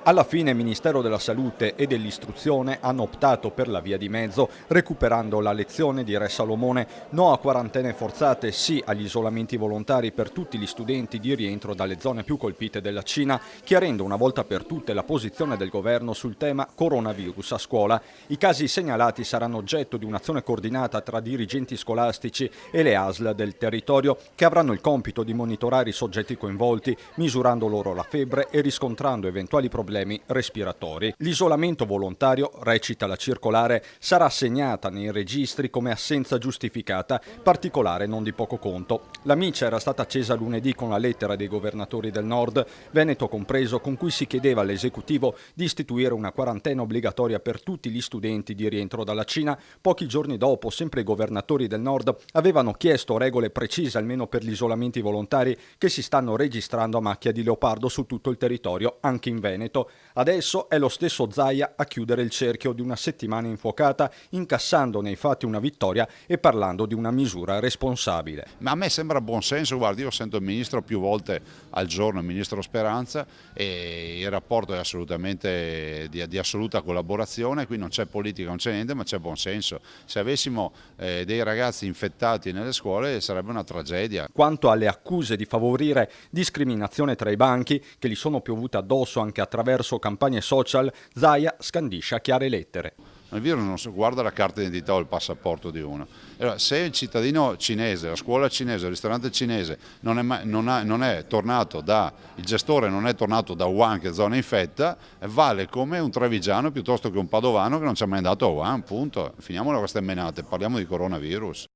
Alla fine Ministero della Salute e dell'Istruzione hanno optato per la via di mezzo, recuperando la lezione di Re Salomone: no a quarantene forzate, sì agli isolamenti volontari per tutti gli studenti di rientro dalle zone più colpite della Cina, chiarendo una volta per tutte la posizione del governo sul tema coronavirus a scuola. I casi segnalati saranno oggetto di un'azione coordinata tra dirigenti scolastici e le ASL del territorio, che avranno il compito di monitorare i soggetti coinvolti, misurando loro la febbre e riscontrando eventuali problemi respiratori. L'isolamento volontario, recita la circolare, sarà assegnata nei registri come assenza giustificata, particolare non di poco conto. La miccia era stata accesa lunedì con la lettera dei governatori del Nord, Veneto compreso, con cui si chiedeva all'esecutivo di istituire una quarantena obbligatoria per tutti gli studenti di rientro dalla Cina. Pochi giorni dopo, sempre i governatori del Nord avevano chiesto regole precise almeno per gli isolamenti volontari che si stanno registrando a macchia di leopardo su tutto il territorio, anche in Veneto. Adesso è lo stesso Zaia a chiudere il cerchio di una settimana infuocata, incassando nei fatti una vittoria e parlando di una misura responsabile. Ma a me sembra buon senso, guardi, io sento il Ministro più volte al giorno, il Ministro Speranza, e il rapporto è assolutamente di assoluta collaborazione, qui non c'è politica, non c'è niente, ma c'è buon senso. Se avessimo dei ragazzi infettati nelle scuole sarebbe una tragedia. Quanto alle accuse di favorire discriminazione tra i banchi, che gli sono piovute addosso anche attraverso campagne social, Zaia scandisce a chiare lettere. Il virus non si guarda la carta d'identità o il passaporto di uno. Allora, se il cittadino cinese, la scuola cinese, il ristorante cinese non è tornato il gestore non è tornato da Wuhan, che è zona infetta, vale come un trevigiano piuttosto che un padovano che non ci è mai andato a Wuhan, punto. Finiamola queste menate, parliamo di coronavirus.